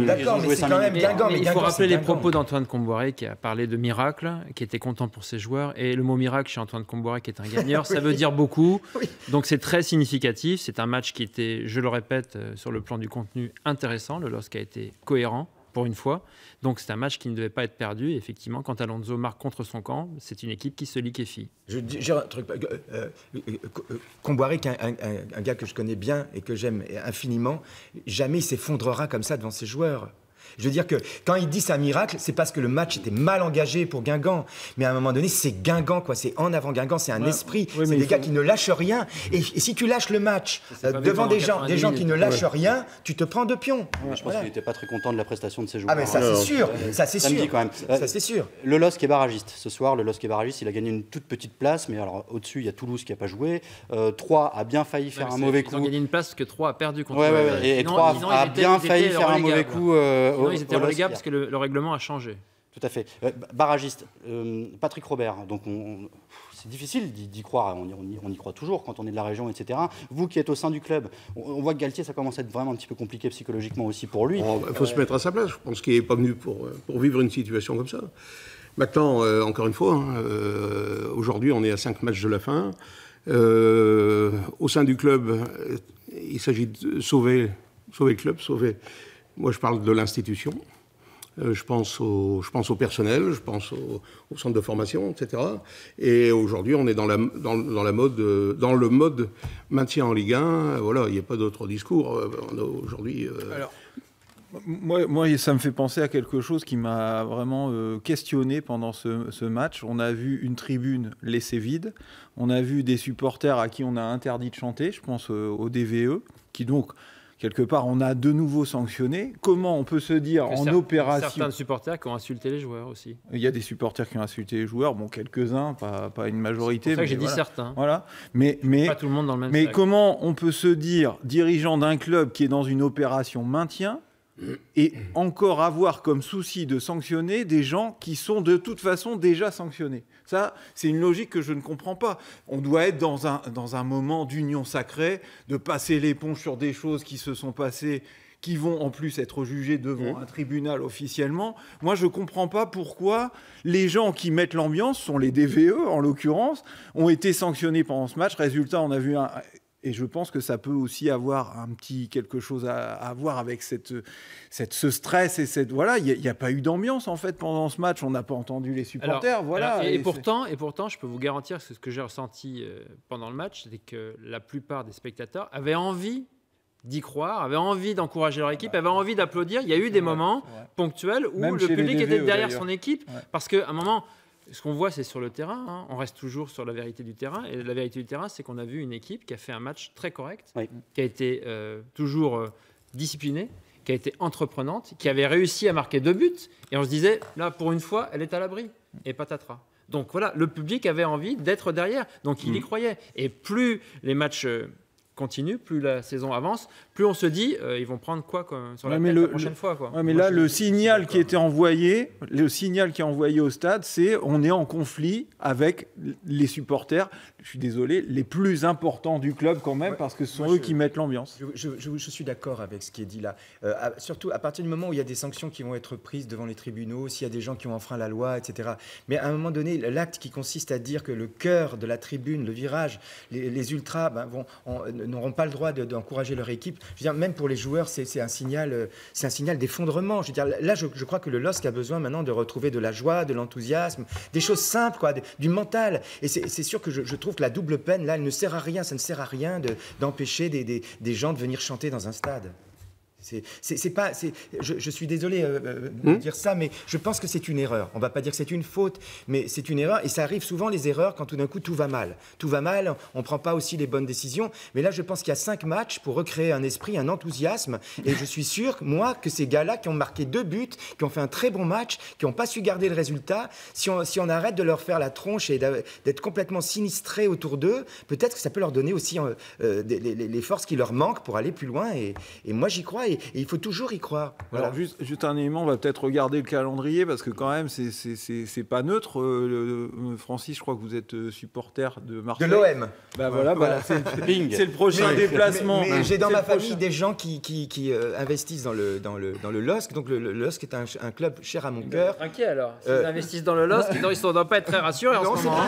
D'accord, mais c'est quand même Guingamp. Il faut rappeler les propos d'Antoine Comboiré qui a parlé de miracle, qui était content pour ses joueurs. Et le mot miracle chez Antoine Comboiré, qui est un gagneur, ça veut dire beaucoup. Donc c'est très significatif. C'est un match qui était, je le répète, sur le plan du contenu intéressant. Le LOSC a été cohérent pour une fois. Donc c'est un match qui ne devait pas être perdu. Et effectivement, quand Alonso marque contre son camp, c'est une équipe qui se liquéfie. J'ai un truc. Comboiré, qui est un gars que je connais bien et que j'aime infiniment, jamais il s'effondrera comme ça devant ses joueurs. Je veux dire que quand il dit c'est un miracle, c'est parce que le match était mal engagé pour Guingamp. Mais à un moment donné, c'est Guingamp, quoi. C'est en avant Guingamp, c'est un esprit. C'est des gars qui ne lâchent rien. Et si tu lâches le match devant des gens qui ne lâchent rien, tu te prends 2 pions. Je pense qu'il n'était pas très content de la prestation de ses joueurs. Ah mais ça c'est sûr, ça c'est sûr. Quand même. Ça c'est sûr. Le LOSC est barragiste. Ce soir, le LOSC est barragiste. Il a gagné une toute petite place, mais alors au-dessus, il y a Toulouse qui n'a pas joué. 3 a bien failli faire un mauvais coup. Ils ont gagné une place que 3 a perdu contre. Et 3 a bien failli faire un mauvais coup. Ils étaient relégables parce que le règlement a changé. Tout à fait. Barragiste, Patrick Robert. Donc c'est difficile d'y croire. On y croit toujours quand on est de la région, etc. Vous qui êtes au sein du club, on voit que Galtier, ça commence à être vraiment un petit peu compliqué psychologiquement aussi pour lui. Il faut se mettre à sa place. Je pense qu'il n'est pas venu pour vivre une situation comme ça. Maintenant, encore une fois, aujourd'hui, on est à 5 matchs de la fin. Au sein du club, il s'agit de sauver le club, Moi, je parle de l'institution. Je pense au personnel, je pense au centre de formation, etc. Et aujourd'hui, on est dans le mode maintien en Ligue 1. Voilà, il n'y a pas d'autre discours. Aujourd'hui. Alors, moi, ça me fait penser à quelque chose qui m'a vraiment questionné pendant ce match. On a vu une tribune laissée vide. On a vu des supporters à qui on a interdit de chanter. Je pense au DVE, qui donc quelque part, on a de nouveau sanctionné. Comment on peut se dire en opération... Certains supporters qui ont insulté les joueurs aussi. Il y a des supporters qui ont insulté les joueurs, bon, quelques-uns, pas une majorité. C'est pour ça que j'ai dit certains. Voilà. Mais pas tout le monde dans le même sac. Mais comment on peut se dire, dirigeant d'un club qui est dans une opération maintien, et encore avoir comme souci de sanctionner des gens qui sont de toute façon déjà sanctionnés? Ça, c'est une logique que je ne comprends pas. On doit être dans un moment d'union sacrée, de passer l'éponge sur des choses qui se sont passées, qui vont en plus être jugées devant un tribunal officiellement. Moi, je ne comprends pas pourquoi les gens qui mettent l'ambiance, sont les DVE en l'occurrence, ont été sanctionnés pendant ce match. Résultat, on a vu un... Et je pense que ça peut aussi avoir un petit quelque chose à voir avec ce stress et cette voilà. Il n'y a pas eu d'ambiance en fait pendant ce match. On n'a pas entendu les supporters. Et pourtant, je peux vous garantir que ce que j'ai ressenti pendant le match, c'est que la plupart des spectateurs avaient envie d'y croire, avaient envie d'encourager leur équipe, avaient envie d'applaudir. Il y a eu des moments ponctuels où le public était derrière son équipe, parce qu'à un moment. Ce qu'on voit, c'est sur le terrain. On reste toujours sur la vérité du terrain. Et la vérité du terrain, c'est qu'on a vu une équipe qui a fait un match très correct, qui a été toujours disciplinée, qui a été entreprenante, qui avait réussi à marquer 2 buts. Et on se disait, là, pour une fois, elle est à l'abri. Et patatras. Donc voilà, le public avait envie d'être derrière. Donc il y croyait. Et plus les matchs continue, plus la saison avance, plus on se dit ils vont prendre quoi sur la tête la prochaine fois. Quoi. Ouais, mais là, le signal qui est envoyé au stade, c'est on est en conflit avec les supporters, je suis désolé, les plus importants du club quand même, parce que ce sont eux qui mettent l'ambiance. Je suis d'accord avec ce qui est dit là. Surtout à partir du moment où il y a des sanctions qui vont être prises devant les tribunaux, s'il y a des gens qui ont enfreint la loi, etc. Mais à un moment donné, l'acte qui consiste à dire que le cœur de la tribune, le virage, les ultras n'auront pas le droit d'encourager leur équipe. Je veux dire, même pour les joueurs, c'est un signal d'effondrement. Je veux dire, là, je crois que le LOSC a besoin maintenant de retrouver de la joie, de l'enthousiasme, des choses simples, quoi, du mental. Et c'est sûr que je trouve que la double peine, là, elle ne sert à rien. Ça ne sert à rien d'empêcher des gens de venir chanter dans un stade. Je suis désolé de dire ça, mais je pense que c'est une erreur. On ne va pas dire que c'est une faute, mais c'est une erreur. Et ça arrive souvent, les erreurs, quand tout d'un coup tout va mal. Tout va mal, on ne prend pas aussi les bonnes décisions. Mais là, je pense qu'il y a 5 matchs pour recréer un esprit, un enthousiasme. Et je suis sûr, moi, que ces gars-là qui ont marqué 2 buts, qui ont fait un très bon match, qui n'ont pas su garder le résultat, si on arrête de leur faire la tronche et d'être complètement sinistrés autour d'eux, peut-être que ça peut leur donner aussi les forces qui leur manquent pour aller plus loin. Et moi, j'y crois. Et il faut toujours y croire. Voilà. Alors juste un élément, on va peut-être regarder le calendrier parce que quand même c'est pas neutre. Francis, je crois que vous êtes supporter de Marseille. De l'OM. Voilà. C'est le prochain déplacement. Mais j'ai dans ma famille des gens qui investissent dans le LOSC. Donc le LOSC est un club cher à mon cœur. Inquiet alors. S'ils investissent dans le LOSC, ils ne doivent pas être très rassurés en ce moment.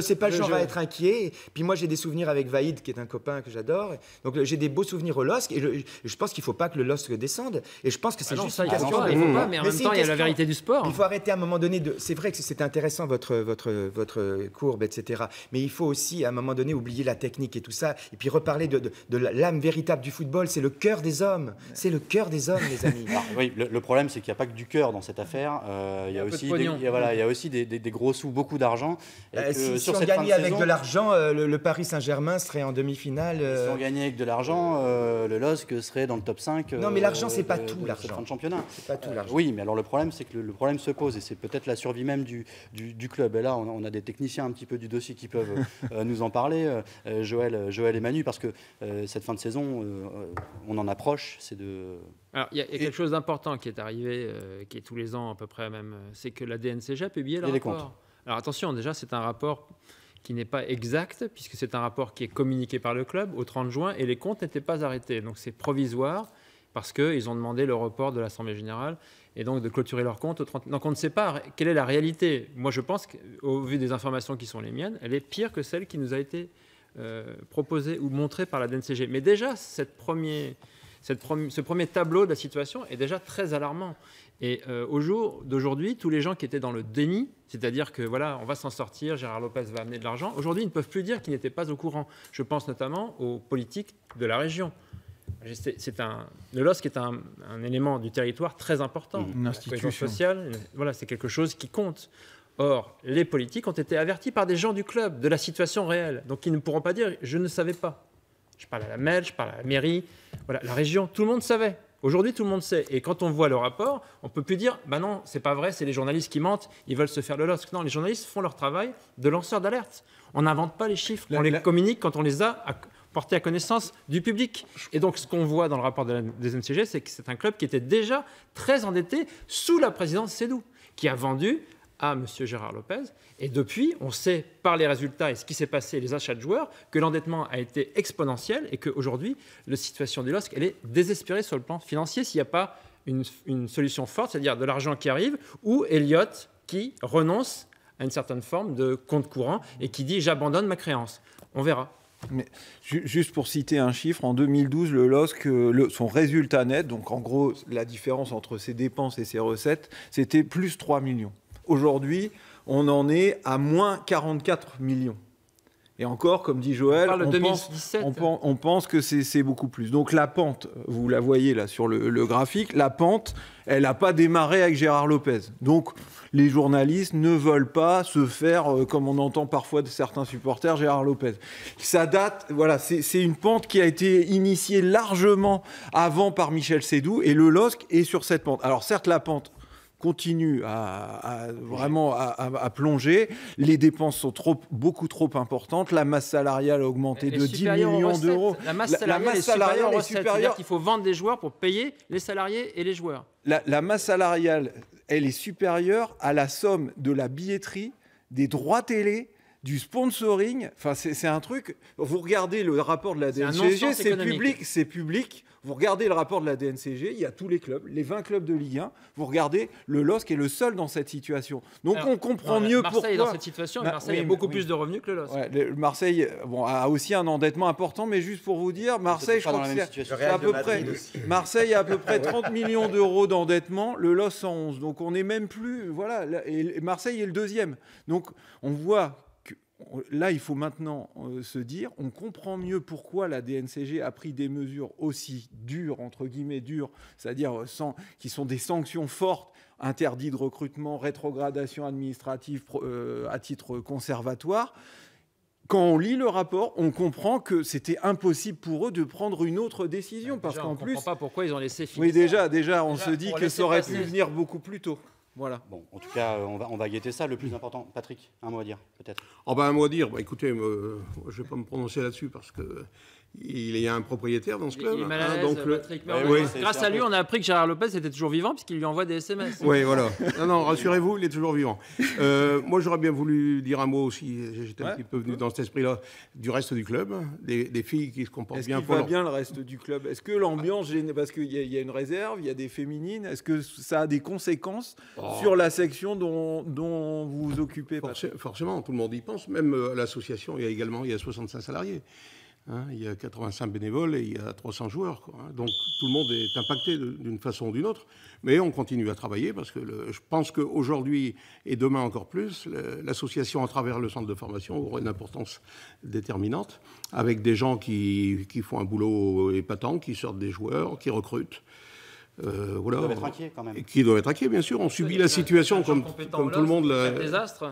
C'est pas le genre à être inquiet. Puis moi j'ai des souvenirs avec Vaïd qui est un copain que j'adore. Donc j'ai des beaux souvenirs au LOSC et je pense qu'il ne faut pas que le LOSC descende. Et je pense que c'est juste une question. Il faut pas, mais en même temps, il y a la vérité du sport. Il faut arrêter à un moment donné de. C'est vrai que c'est intéressant votre courbe, etc. Mais il faut aussi à un moment donné oublier la technique et tout ça, et puis reparler de l'âme véritable du football. C'est le cœur des hommes. C'est le cœur des hommes, les amis. Alors, oui, le problème, c'est qu'il n'y a pas que du cœur dans cette affaire. Il y a aussi des gros sous, beaucoup d'argent. Si on gagnait avec de l'argent, le Paris Saint-Germain serait en demi-finale. Si on gagnait avec de l'argent, le LOSC serait dans le top 5. Non, mais l'argent, c'est pas tout, l'argent. Fin de championnat. C'est pas tout, l'argent. Oui, mais alors le problème, c'est que le problème se pose et c'est peut-être la survie même du club. Et là, on a des techniciens un petit peu du dossier qui peuvent nous en parler. Joël et Manu, parce que cette fin de saison, on en approche. Alors, il y a quelque chose d'important qui est arrivé, qui est tous les ans à peu près même, c'est que la DNCG a publié le rapport. Comptes. Alors attention, déjà, c'est un rapport qui n'est pas exact, puisque c'est un rapport qui est communiqué par le club au 30 juin, et les comptes n'étaient pas arrêtés. Donc c'est provisoire, parce qu'ils ont demandé le report de l'Assemblée Générale, et donc de clôturer leurs comptes au 30... Donc on ne sait pas quelle est la réalité. Moi, je pense qu'au vu des informations qui sont les miennes, elle est pire que celle qui nous a été proposée ou montrée par la DNCG. Mais déjà, ce premier tableau de la situation est déjà très alarmant. Et au jour d'aujourd'hui, tous les gens qui étaient dans le déni, c'est-à-dire que voilà, on va s'en sortir, Gérard Lopez va amener de l'argent, aujourd'hui, ils ne peuvent plus dire qu'ils n'étaient pas au courant. Je pense notamment aux politiques de la région. Le LOSC est un élément du territoire très important. Une institution sociale, voilà, c'est quelque chose qui compte. Or, les politiques ont été avertis par des gens du club de la situation réelle. Donc, ils ne pourront pas dire « je ne savais pas ». Je parle à la MEL, je parle à la mairie, voilà, la région, tout le monde savait. Aujourd'hui, tout le monde sait. Et quand on voit le rapport, on ne peut plus dire « bah non, c'est pas vrai, c'est les journalistes qui mentent, ils veulent se faire le LOSC ». Non, les journalistes font leur travail de lanceurs d'alerte. On n'invente pas les chiffres, on les communique quand on les a portés à connaissance du public. Et donc, ce qu'on voit dans le rapport des NCG, c'est que c'est un club qui était déjà très endetté sous la présidence Sédou, qui a vendu à M. Gérard Lopez. Et depuis, on sait par les résultats et ce qui s'est passé, les achats de joueurs, que l'endettement a été exponentiel et qu'aujourd'hui, la situation du LOSC, elle est désespérée sur le plan financier s'il n'y a pas une solution forte, c'est-à-dire de l'argent qui arrive, ou Elliott qui renonce à une certaine forme de compte courant et qui dit « j'abandonne ma créance ». On verra. Mais juste pour citer un chiffre, en 2012, le LOSC, son résultat net, donc en gros la différence entre ses dépenses et ses recettes, c'était plus 3 millions. Aujourd'hui, on en est à moins 44 millions. Et encore, comme dit Joël, on pense que c'est beaucoup plus. Donc la pente, vous la voyez là sur le graphique, la pente, elle n'a pas démarré avec Gérard Lopez. Donc les journalistes ne veulent pas se faire, comme on entend parfois de certains supporters, Gérard Lopez. Ça date, voilà, c'est une pente qui a été initiée largement avant par Michel Sédou, et le LOSC est sur cette pente. Alors certes, la pente continue à plonger. Les dépenses sont beaucoup trop importantes. La masse salariale a augmenté de 10 millions d'euros. La masse salariale est supérieure aux recettes. C'est-à-dire qu'il faut vendre des joueurs pour payer les salariés et les joueurs. La masse salariale, elle est supérieure à la somme de la billetterie, des droits télé, du sponsoring. Enfin, c'est un truc... Vous regardez le rapport de la DNCG, c'est public. Vous regardez le rapport de la DNCG, il y a tous les clubs, les 20 clubs de Ligue 1. Vous regardez, le LOSC est le seul dans cette situation. Donc on comprend mieux pourquoi... Marseille est dans cette situation, mais Marseille a beaucoup plus de revenus que le LOSC. Ouais, Marseille a aussi un endettement important, mais juste pour vous dire, Marseille, je crois que c'est à peu près... Marseille a à peu près 30 millions d'euros d'endettement, le LOSC 111. Donc on n'est même plus... Voilà, et Marseille est le deuxième. Donc on voit là, il faut maintenant se dire, on comprend mieux pourquoi la DNCG a pris des mesures aussi dures, entre guillemets dures, c'est-à-dire qui sont des sanctions fortes, interdit de recrutement, rétrogradation administrative à titre conservatoire. Quand on lit le rapport, on comprend que c'était impossible pour eux de prendre une autre décision. Parce qu'en plus, on ne comprend pas pourquoi ils ont laissé finir. Oui, déjà, on se dit que ça aurait pu venir beaucoup plus tôt. Voilà. Bon, en tout cas, on va guetter ça. Le plus important, Patrick, un mot à dire, peut-être. Un mot à dire. Écoutez, je ne vais pas me prononcer là-dessus parce que il y a un propriétaire dans ce club. Il est mal à l'aise, Patrick. Grâce à lui, on a appris que Gérard Lopez était toujours vivant puisqu'il lui envoie des SMS. Oui, voilà. Non, rassurez-vous, il est toujours vivant. Moi, j'aurais bien voulu dire un mot aussi. J'étais un petit peu venu dans cet esprit-là du reste du club, des filles qui se comportent bien. Est-ce qu'il va bien le reste du club? Est-ce que l'ambiance, parce qu'il y a une réserve, il y a des féminines, est-ce que ça a des conséquences sur la section dont vous vous occupez? Forcément, tout le monde y pense. Même à l'association, il y a 65 salariés. Il y a 85 bénévoles et il y a 300 joueurs. Donc tout le monde est impacté d'une façon ou d'une autre. Mais on continue à travailler parce que je pense qu'aujourd'hui et demain encore plus, l'association à travers le centre de formation aura une importance déterminante avec des gens qui font un boulot épatant, qui sortent des joueurs, qui recrutent. Voilà. Qui doivent être inquiets quand même. Qui doivent être inquiets, bien sûr. On subit la situation comme tout le monde. Le désastre.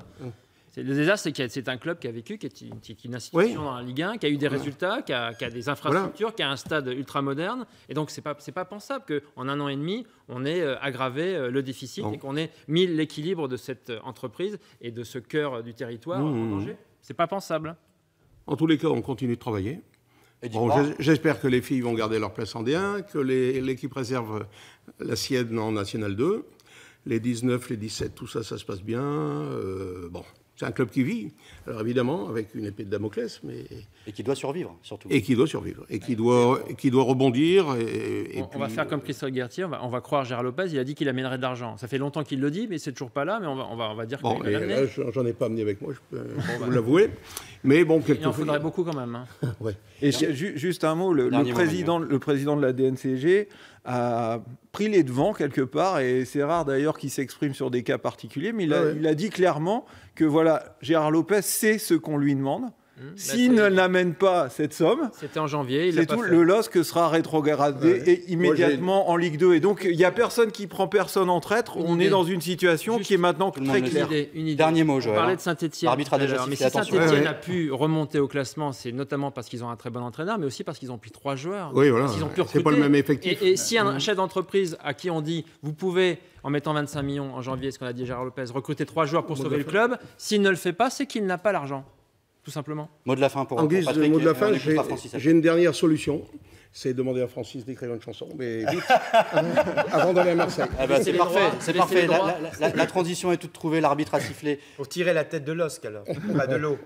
Le désastre, c'est que c'est un club qui a vécu, qui est une institution dans la Ligue 1, qui a eu des résultats, qui a des infrastructures, qui a un stade ultramoderne. Et donc, c'est pas pensable qu'en 1 an et demi, on ait aggravé le déficit et qu'on ait mis l'équilibre de cette entreprise et de ce cœur du territoire en danger. C'est pas pensable. En tous les cas, on continue de travailler. J'espère que les filles vont garder leur place en D1, que l'équipe réserve la sienne en National 2. Les 19, les 17, tout ça, ça se passe bien. C'est un club qui vit, alors évidemment, avec une épée de Damoclès, mais... Et qui doit survivre, surtout. Et qui doit survivre, et qui doit rebondir. On va faire comme Christophe Guertier, on va croire Gérard Lopez, il a dit qu'il amènerait de l'argent. Ça fait longtemps qu'il le dit, mais c'est toujours pas là, mais on va dire qu'il va l'amener. J'en ai pas amené avec moi, je peux vous l'avouer. Mais bon, il en faudrait beaucoup quand même. Ouais. Et juste un mot, le président de la DNCG a pris les devants quelque part, et c'est rare d'ailleurs qu'il s'exprime sur des cas particuliers, mais il a dit clairement que voilà, Gérard Lopez sait ce qu'on lui demande. S'il ne n'amène pas cette somme, c'était en janvier, c'est tout. Le LOSC sera rétrogradé et immédiatement en Ligue 2. Et donc il n'y a personne qui prend personne en traître. On est dans une situation qui est maintenant très claire. Une idée. Dernier mot, Joël. On parlait de Saint-Etienne. L'arbitre a déjà sifflé. Mais si Saint-Etienne a pu remonter au classement, c'est notamment parce qu'ils ont un très bon entraîneur, mais aussi parce qu'ils ont pris 3 joueurs. Oui, voilà. Ils ont pu recruter. C'est pas le même effectif. Et si un chef d'entreprise à qui on dit vous pouvez, en mettant 25 millions en janvier, ce qu'on a dit Gérard Lopez, recruter 3 joueurs pour sauver le club, s'il ne le fait pas, c'est qu'il n'a pas l'argent. Tout simplement. Mot de la fin pour Patrick. Mot de la fin, j'ai une dernière solution. C'est demander à Francis d'écrire une chanson, mais vite, avant d'aller à Marseille. C'est parfait, c'est parfait. La transition est toute trouvée, l'arbitre a sifflé. Pour tirer la tête de l'osque alors, pas de l'eau.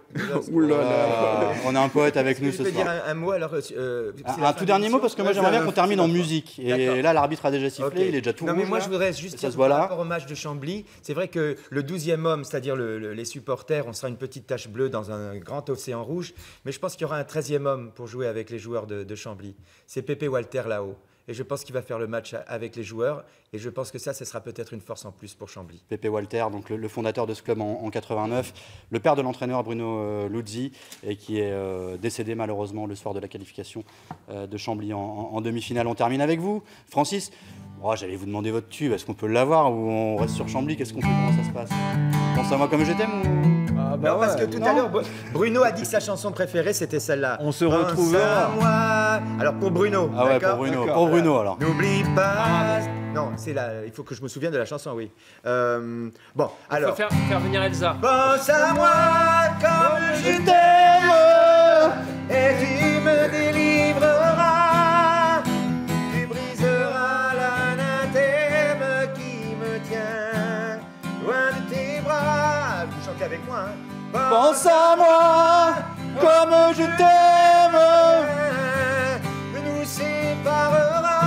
On a un poète avec nous ce soir. Je peux dire un mot alors. Un tout dernier mot parce que moi j'aimerais bien qu'on termine en musique. Et là l'arbitre a déjà sifflé, il est déjà tout rouge. Non mais moi je voudrais juste dire par rapport au match de Chambly, c'est vrai que le 12e homme, c'est-à-dire les supporters, on sera une petite tache bleue dans un grand océan rouge, mais je pense qu'il y aura un 13e homme pour jouer avec les joueurs de Chambly. C'est Pépé Walter là-haut. Et je pense qu'il va faire le match avec les joueurs. Et je pense que ça sera peut-être une force en plus pour Chambly. Pépé Walter, donc le fondateur de ce club en 89, le père de l'entraîneur Bruno Luzzi, et qui est décédé malheureusement le soir de la qualification de Chambly en demi-finale. On termine avec vous, Francis. J'allais vous demander votre tube, est-ce qu'on peut l'avoir ou on reste sur Chambly? Qu'est-ce qu'on fait? Comment ça se passe? Pense à moi comme je t'aime ou... Non, parce que tout à l'heure, Bruno a dit que sa chanson préférée c'était celle-là. On se retrouvera. Alors pour Bruno. Ah ouais, pour Bruno alors. N'oublie pas. Non, c'est là. Il faut que je me souvienne de la chanson, oui. Bon, alors. Il faut faire venir Elsa. Pense à moi comme je t'aime et tu me délivreras. Tu briseras l'anathème qui me tient loin de tes bras. Vous chantez avec moi, hein. Pense à moi comme je t'aime. Nous séparera,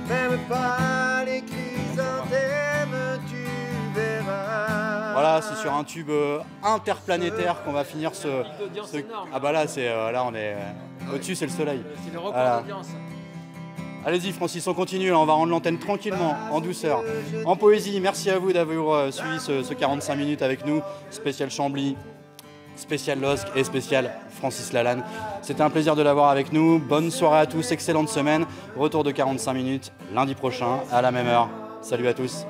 même pas les chrysanthèmes, tu verras. Voilà, c'est sur un tube interplanétaire qu'on va finir ce... Ah bah là, là on est... Au-dessus, c'est le soleil. C'est le record d'audience. Allez-y Francis, on continue, on va rendre l'antenne tranquillement, en douceur, en poésie. Merci à vous d'avoir suivi ce 45 minutes avec nous, spécial Chambly. spécial LOSC et spécial Francis Lalanne. C'était un plaisir de l'avoir avec nous. Bonne soirée à tous, excellente semaine. Retour de 45 minutes lundi prochain à la même heure. Salut à tous.